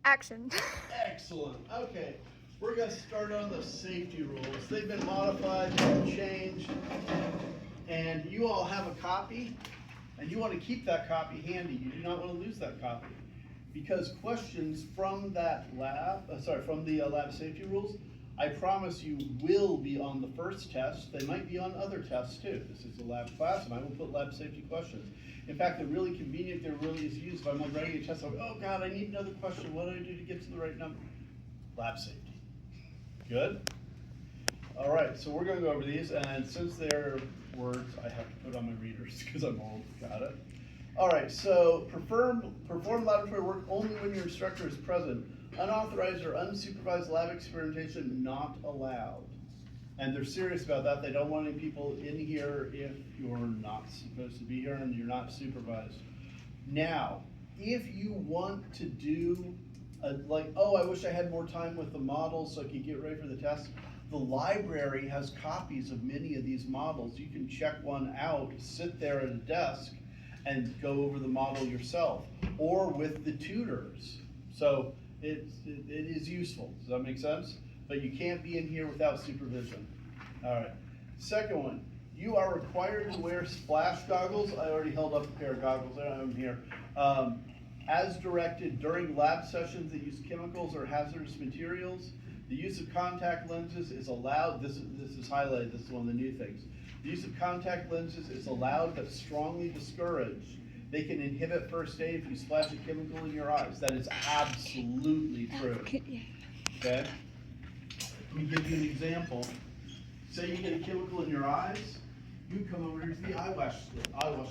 Action. Excellent. Okay, we're going to start on the safety rules. They've been modified, they've changed, and you all have a copy, and you want to keep that copy handy. You do not want to lose that copy, because questions from that lab, from the lab safety rules, I promise you will be on the first test. They might be on other tests too. This is a lab class, and I will put lab safety questions. In fact, they're really convenient. They're really easy to use. If I'm like writing a test, I'm like, oh God, I need another question. What do I do to get to the right number? Lab safety. Good? All right, so we're going to go over these, and since they're words, I have to put on my readers because I'm old. Got it? All right, so perform laboratory work only when your instructor is present. Unauthorized or unsupervised lab experimentation not allowed. And they're serious about that. They don't want any people in here if you're not supposed to be here and you're not supervised. Now, if you want to do oh, I wish I had more time with the models so I could get ready for the test. The library has copies of many of these models. You can check one out, sit there at a desk, and go over the model yourself, or with the tutors. So it is useful. Does that make sense? But you can't be in here without supervision. All right. Second one, you are required to wear splash goggles. I already held up a pair of goggles. I don't have them here. As directed during lab sessions that use chemicals or hazardous materials. The use of contact lenses is allowed. This is highlighted. This is one of the new things. The use of contact lenses is allowed but strongly discouraged. They can inhibit first aid if you splash a chemical in your eyes. That is absolutely true. Okay? Let me give you an example. Say you get a chemical in your eyes, you come over here to the eye wash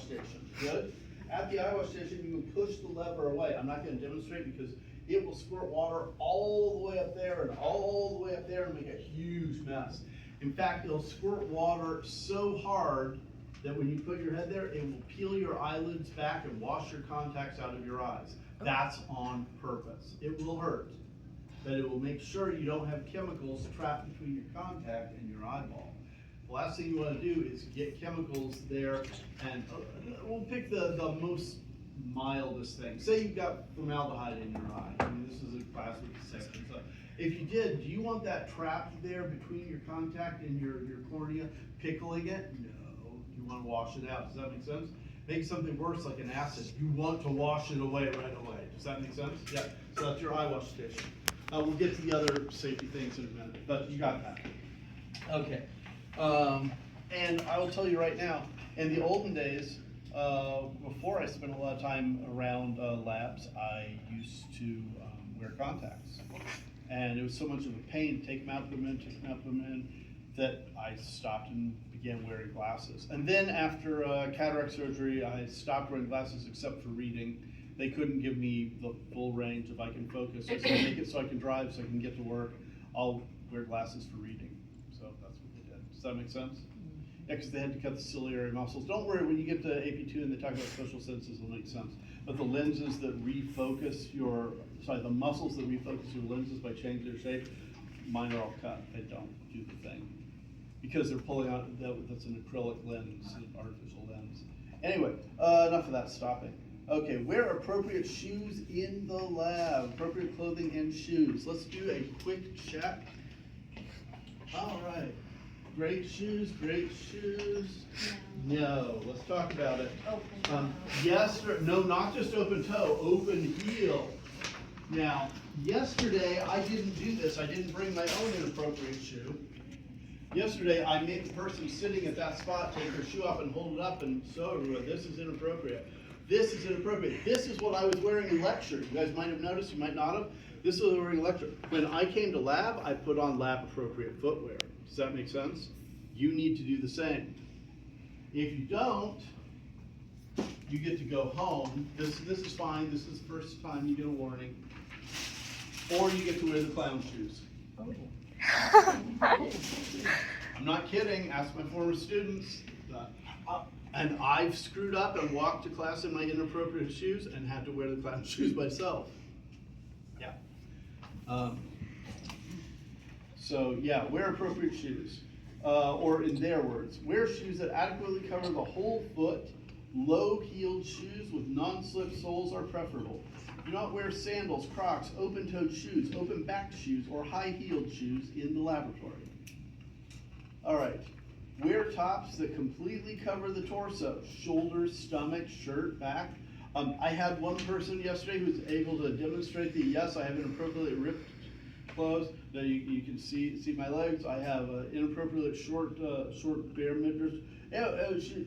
station. Good? At the eye wash station, you can push the lever away. I'm not going to demonstrate because it will squirt water all the way up there and all the way up there and make a huge mess. In fact, it'll squirt water so hard that when you put your head there, it will peel your eyelids back and wash your contacts out of your eyes. That's on purpose. It will hurt, but it will make sure you don't have chemicals trapped between your contact and your eyeball. The last thing you want to do is get chemicals there, and we'll pick the most mildest thing. Say you've got formaldehyde in your eye. I mean, this is a class with the section. So if you did, do you want that trapped there between your contact and your cornea, pickling it? No. You want to wash it out. Does that make sense? Make something worse like an acid. You want to wash it away right away. Does that make sense? Yeah. So that's your eye wash station. We'll get to the other safety things in a minute, but you got that. Okay. And I will tell you right now, in the olden days, before I spent a lot of time around labs, I used to wear contacts. And it was so much of a pain to take them out, put them in, that I stopped and began wearing glasses. And then after cataract surgery, I stopped wearing glasses except for reading. They couldn't give me the full range if I can focus. So I make it so I can drive, so I can get to work. I'll wear glasses for reading. So that's what they did. Does that make sense? Yeah, because they had to cut the ciliary muscles. Don't worry, when you get to AP2 and they talk about social senses, it'll make sense. But the lenses that refocus the muscles that refocus your lenses by changing their shape, mine are all cut. They don't do the thing. Because they're pulling out, that's an acrylic lens, an artificial lens. Anyway, enough of that stopping. Okay, wear appropriate shoes in the lab, appropriate clothing and shoes. Let's do a quick check. All right. Great shoes, great shoes. No, let's talk about it. Yes, or no, not just open toe, open heel. Now, yesterday I didn't do this. I didn't bring my own inappropriate shoe. Yesterday I made the person sitting at that spot take their shoe off and hold it up and show everyone, this is inappropriate. This is inappropriate. This is what I was wearing in lecture. You guys might have noticed, you might not have. This is what I was wearing in lecture. When I came to lab, I put on lab appropriate footwear. Does that make sense? You need to do the same. If you don't, you get to go home. This is fine. This is the first time you get a warning. Or you get to wear the clown shoes. I'm not kidding. Ask my former students. And I've screwed up and walked to class in my inappropriate shoes and had to wear the clown shoes myself. Yeah. So yeah, wear appropriate shoes. Or in their words, wear shoes that adequately cover the whole foot. Low-heeled shoes with non-slip soles are preferable. Do not wear sandals, Crocs, open-toed shoes, open-backed shoes, or high-heeled shoes in the laboratory. All right. Wear tops that completely cover the torso, shoulders, stomach, shirt, back. I had one person yesterday who was able to demonstrate that, yes, I have inappropriately ripped clothes. Now you can see my legs. I have inappropriate short bare midriffs.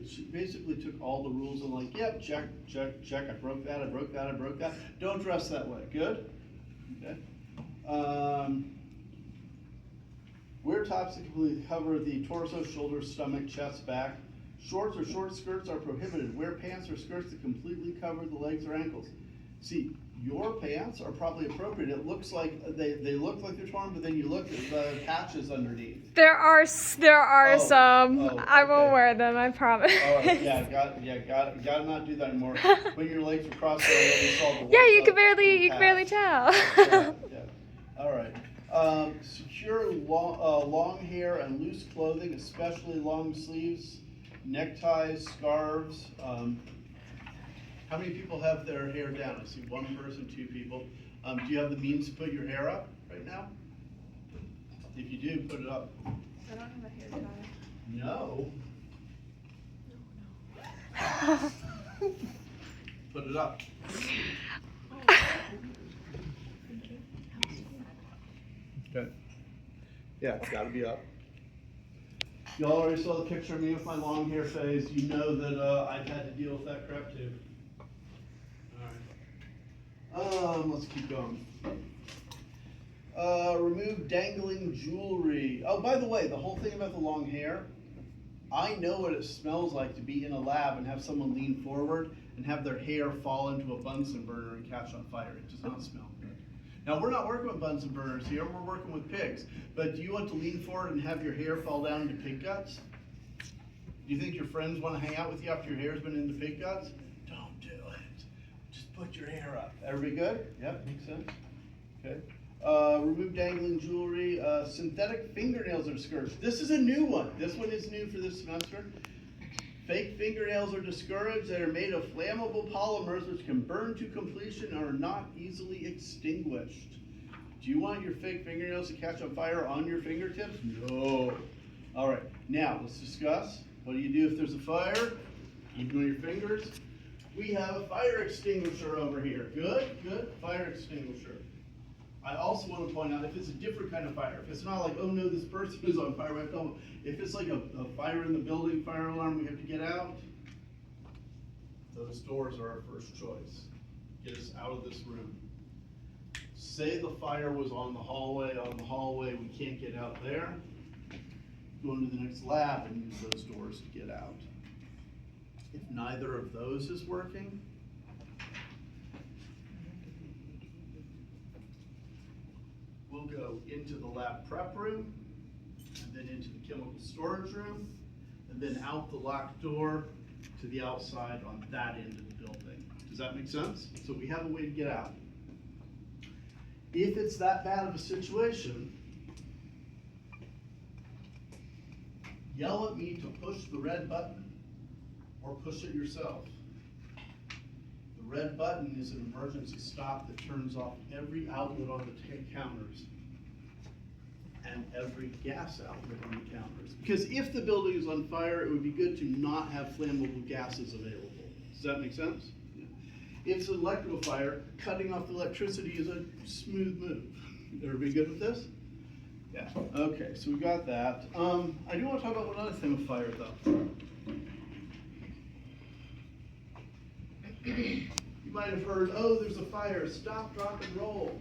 She basically took all the rules and like, yep, check. I broke that. Don't dress that way. Good? Okay. Wear tops that completely cover the torso, shoulders, stomach, chest, back. Shorts or short skirts are prohibited. Wear pants or skirts that completely cover the legs or ankles. See, your pants are probably appropriate. It looks like they look like they're torn, but then you look at the patches underneath. There are some. I will wear them, I promise. All right, gotta not do that anymore. When your legs are crossed, you saw the yeah, you can barely tell. yeah. All right. Secure long hair and loose clothing, especially long sleeves, neckties, scarves. How many people have their hair down? I see one person, two people. Do you have the means to put your hair up right now? If you do, put it up. I don't have a hair dryer. No. Put it up. Okay. Yeah, it's gotta be up. Y'all already saw the picture of me with my long hair phase. You know that I've had to deal with that crap too. Alright. Let's keep going. Remove dangling jewelry. Oh, by the way, the whole thing about the long hair, I know what it smells like to be in a lab and have someone lean forward and have their hair fall into a Bunsen burner and catch on fire. It does not smell good. Now, we're not working with Bunsen burners here, we're working with pigs. But do you want to lean forward and have your hair fall down into pig guts? Do you think your friends want to hang out with you after your hair's been into pig guts? Don't do it. Just put your hair up. Everybody good? Yep, makes sense. Okay. Remove dangling jewelry, synthetic fingernails are discouraged. This is a new one. This one is new for this semester. Fake fingernails are discouraged. They are made of flammable polymers which can burn to completion and are not easily extinguished. Do you want your fake fingernails to catch on fire on your fingertips? No. All right, now let's discuss. What do you do if there's a fire? Even on your fingers? We have a fire extinguisher over here. Good, fire extinguisher. I also want to point out if it's a different kind of fire, if it's not like, oh no, this person is on fire, we have to tell them. If it's like a fire in the building, fire alarm, we have to get out, those doors are our first choice. Get us out of this room. Say the fire was on the hallway, we can't get out there. Go into the next lab and use those doors to get out. If neither of those is working, we'll go into the lab prep room, and then into the chemical storage room, and then out the locked door to the outside on that end of the building. Does that make sense? So we have a way to get out. If it's that bad of a situation, yell at me to push the red button, or push it yourself. The red button is an emergency stop that turns off every outlet on the counters and every gas outlet on the counters. Because if the building is on fire, it would be good to not have flammable gases available. Does that make sense? Yeah. If it's an electrical fire, cutting off the electricity is a smooth move. Everybody good with this? Yeah. Okay, so we got that. I do want to talk about one other thing with fire, though. You might have heard, oh, there's a fire, stop, drop, and roll.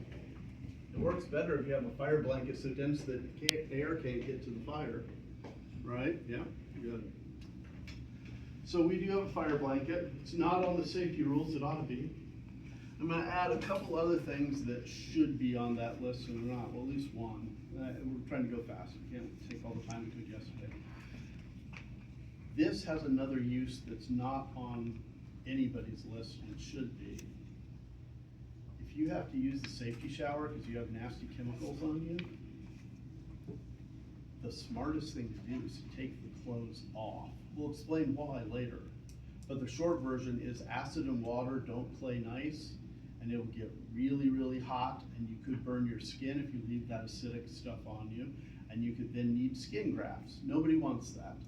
It works better if you have a fire blanket so dense that air can't get to the fire. Right? Yeah, good. So we do have a fire blanket. It's not on the safety rules, it ought to be. I'm going to add a couple other things that should be on that list and they're not, well, at least one. We're trying to go fast, we can't take all the time we took yesterday. This has another use that's not on anybody's list, and it should be. If you have to use the safety shower because you have nasty chemicals on you, the smartest thing to do is to take the clothes off. We'll explain why later. But the short version is acid and water don't play nice, and it'll get really, really hot, and you could burn your skin if you leave that acidic stuff on you, and you could then need skin grafts. Nobody wants that.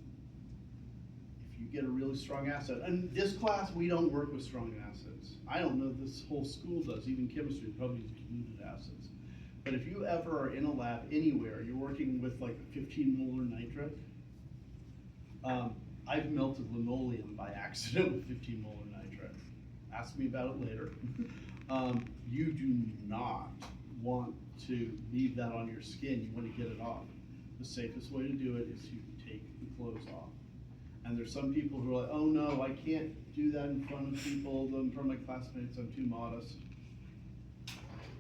If you get a really strong acid, and this class, we don't work with strong acids. I don't know this whole school does, even chemistry probably uses diluted acids. But if you ever are in a lab anywhere, you're working with like 15 molar nitric, I've melted linoleum by accident with 15 molar nitrate. Ask me about it later. You do not want to leave that on your skin. You want to get it off. The safest way to do it is to take the clothes off. And there's some people who are like, oh no, I can't do that in front of people, in front of my classmates, I'm too modest.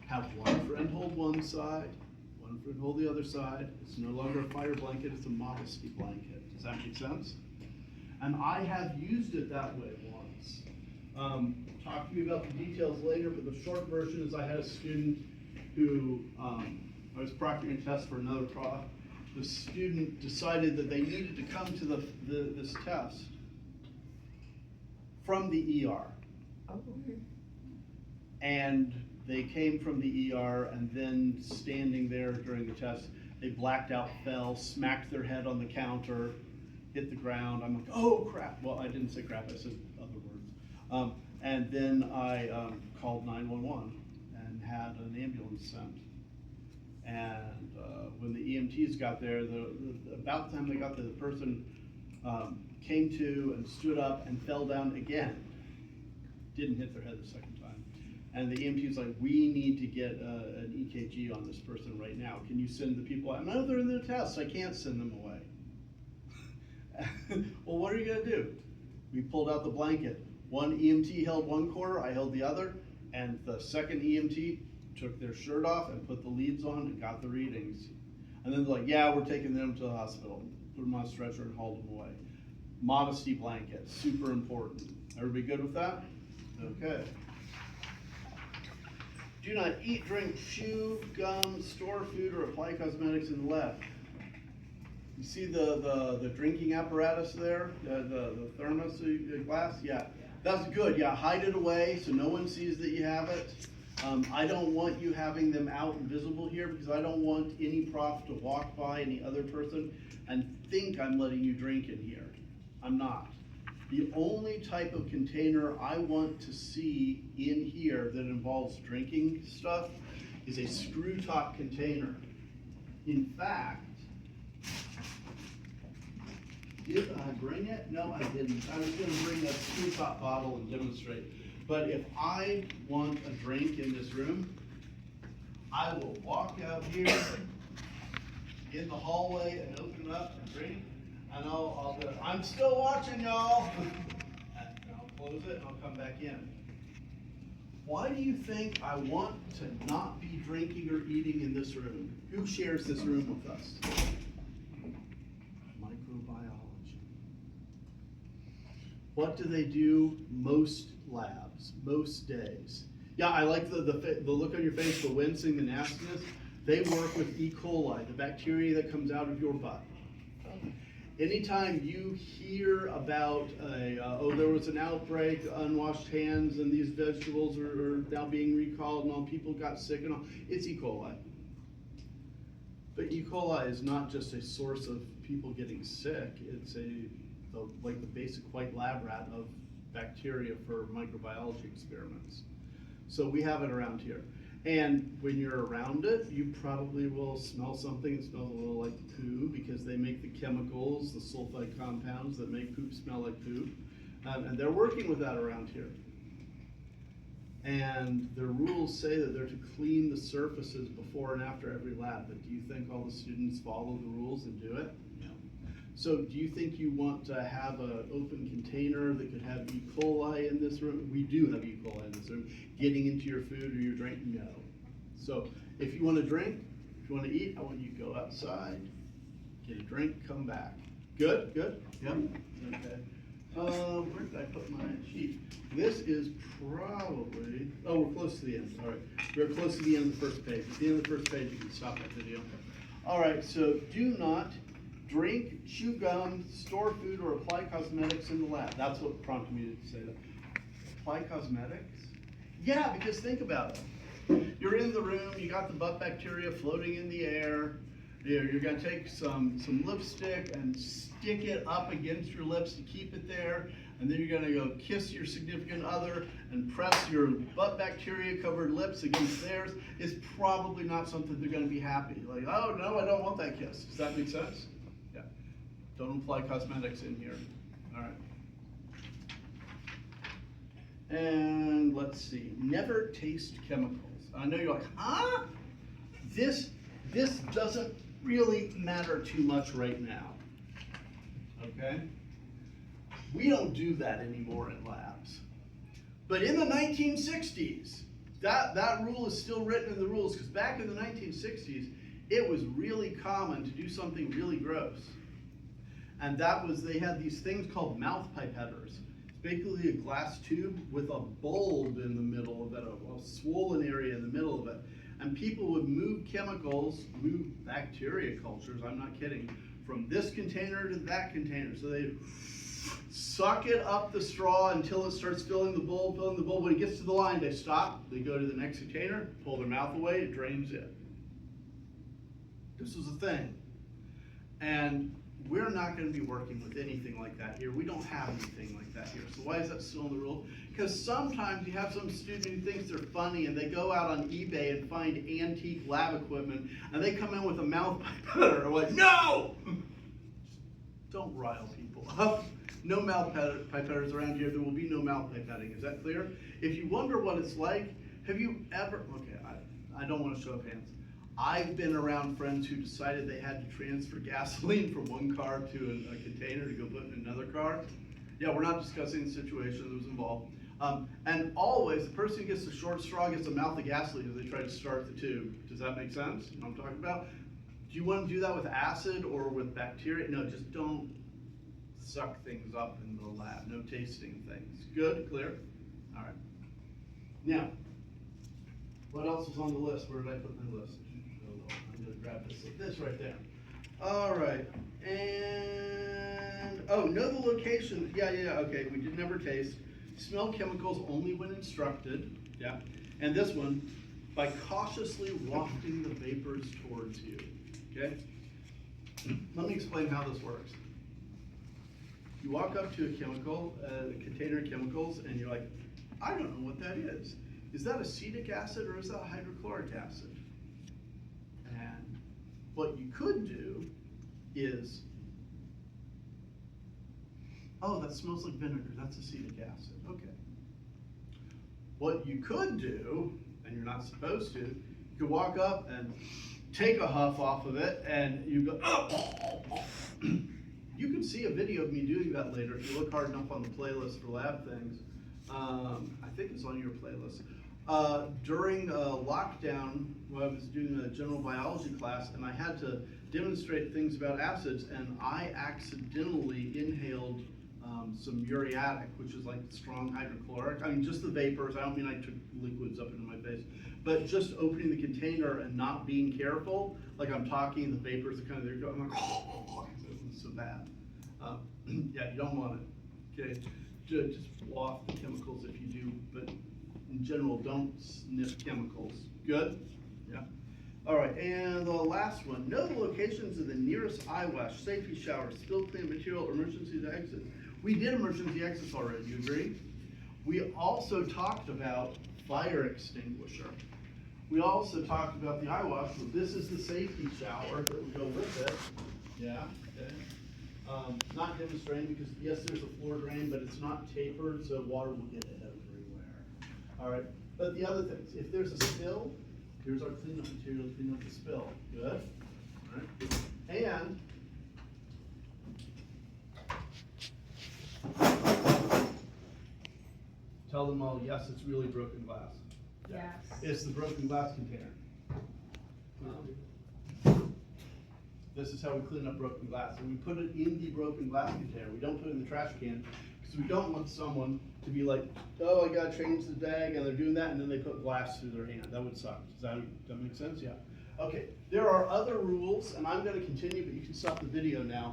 Have one friend hold one side, one friend hold the other side. It's no longer a fire blanket, it's a modesty blanket. Does that make sense? And I have used it that way once. Talk to me about the details later, but the short version is I had a student who, I was proctoring a test for another prof. The student decided that they needed to come to this test from the ER. Oh. And they came from the ER, and then standing there during the test, they blacked out, fell, smacked their head on the counter, hit the ground. I'm like, oh crap. Well, I didn't say crap, I said other words. And then I called 911 and had an ambulance sent. And when the EMTs got there, about the time they got there, the person came to and stood up and fell down again. Didn't hit their head the second time. And the EMT was like, we need to get an EKG on this person right now. Can you send the people out? No, they're in the test. I can't send them away. Well, what are you gonna do? We pulled out the blanket. One EMT held one corner, I held the other, and the second EMT took their shirt off and put the leads on and got the readings. And then they're like, yeah, we're taking them to the hospital. Put them on a stretcher and hauled them away. Modesty blanket, super important. Everybody good with that? Okay. Do not eat, drink, chew, gum, store food, or apply cosmetics in the lab. You see the drinking apparatus there, the thermos glass? Yeah, that's good. Yeah, hide it away so no one sees that you have it. I don't want you having them out and visible here because I don't want any prof to walk by any other person and think I'm letting you drink in here. I'm not. The only type of container I want to see in here that involves drinking stuff is a screw top container. In fact, did I bring it? No, I didn't. I was gonna bring a screw top bottle and demonstrate. But if I want a drink in this room, I will walk out here in the hallway and open it up and drink. And I'll go, I'm still watching y'all. And I'll close it and I'll come back in. Why do you think I want to not be drinking or eating in this room? Who shares this room with us? Microbiology. What do they do most labs, most days? Yeah, I like the look on your face, the wincing, the nastiness. They work with E. coli, the bacteria that comes out of your butt. Anytime you hear about there was an outbreak, unwashed hands, and these vegetables are now being recalled, and all people got sick, and all, it's E. coli. But E. coli is not just a source of people getting sick. It's like the basic white lab rat of bacteria for microbiology experiments. So we have it around here. And when you're around it, you probably will smell something that smells a little like poo because they make the chemicals, the sulfite compounds that make poop smell like poop. And they're working with that around here. And the rules say that they're to clean the surfaces before and after every lab. But do you think all the students follow the rules and do it? No. So do you think you want to have an open container that could have E. coli in this room? We do have E. coli in this room. Getting into your food or your drink? No. So if you want to drink, if you want to eat, I want you to go outside, get a drink, come back. Good? Good? Yep. Okay. Where did I put my sheet? This is probably, oh, we're close to the end. All right. We're close to the end of the first page. At the end of the first page, you can stop that video. All right, so do not drink, chew gum, store food, or apply cosmetics in the lab. That's what prompted me to say that. Apply cosmetics? Yeah, because think about it. You're in the room, you got the butt bacteria floating in the air. You're gonna take some lipstick and stick it up against your lips to keep it there. And then you're gonna go kiss your significant other and press your butt bacteria covered lips against theirs. It's probably not something they're gonna be happy. Like, oh no, I don't want that kiss. Does that make sense? Yeah. Don't apply cosmetics in here. All right. And let's see, never taste chemicals. I know you're like, huh? This doesn't really matter too much right now, okay? We don't do that anymore in labs. But in the 1960s, that rule is still written in the rules, because back in the 1960s, it was really common to do something really gross. And that was, they had these things called mouth pipetters. Basically a glass tube with a bulb in the middle of it, a swollen area in the middle of it. And people would move chemicals, move bacteria cultures, I'm not kidding, from this container to that container. So they'd suck it up the straw until it starts filling the bulb. When it gets to the line, they stop, they go to the next container, pull their mouth away, it drains it. This was a thing. And we're not going to be working with anything like that here. We don't have anything like that here. So why is that still in the rule? Because sometimes you have some student who thinks they're funny and they go out on eBay and find antique lab equipment and they come in with a mouth pipetter and we're like, no! Don't rile people up. No mouth pipetters around here. There will be no mouth pipetting. Is that clear? If you wonder what it's like, have you ever, okay, I don't want to show up hands. I've been around friends who decided they had to transfer gasoline from one car to a container to go put in another car. Yeah, we're not discussing the situation that was involved. And always, the person who gets the short straw gets a mouth of gasoline as they try to start the tube. Does that make sense? You know what I'm talking about? Do you want to do that with acid or with bacteria? No, just don't suck things up in the lab. No tasting things. Good? Clear? All right. Now, what else was on the list? Where did I put my list? I'm going to grab this right there. All right, and, oh, know the location. Yeah, okay, we did never taste. Smell chemicals only when instructed. Yeah, and this one, by cautiously wafting the vapors towards you. Okay? Let me explain how this works. You walk up to a chemical, a container of chemicals, and you're like, I don't know what that is. Is that acetic acid or is that hydrochloric acid? And what you could do is, oh, that smells like vinegar, that's acetic acid, okay. What you could do, and you're not supposed to, you could walk up and take a huff off of it and you go, oh. You can see a video of me doing that later if you look hard enough on the playlist for lab things. I think it's on your playlist. During lockdown, when I was doing a general biology class, and I had to demonstrate things about acids, and I accidentally inhaled some muriatic, which is like strong hydrochloric. I mean, just the vapors. I don't mean I took liquids up into my face, but just opening the container and not being careful, like I'm talking, the vapors are kind of there going, I'm like, oh, it was so bad. Yeah, you don't want it. Okay, just waft the chemicals if you do, but in general, don't sniff chemicals. Good? Yeah. All right, and the last one. Know the locations of the nearest eye wash, safety shower, spill clean material, emergency exits. We did emergency exits already, you agree? We also talked about fire extinguisher. We also talked about the eye wash, so this is the safety shower that would go with it. Yeah, okay. Not demonstrating because yes, there's a floor drain, but it's not tapered, so water will get everywhere. All right, but the other things, if there's a spill, here's our cleanup material to clean up the spill. Good. All right. And tell them all, yes, it's really broken glass. Yes. It's the broken glass container. This is how we clean up broken glass. And we put it in the broken glass container. We don't put it in the trash can because we don't want someone to be like, oh, I gotta change the bag, and they're doing that, and then they put glass through their hand. That would suck. Does that make sense? Yeah. Okay, there are other rules, and I'm gonna continue, but you can stop the video now.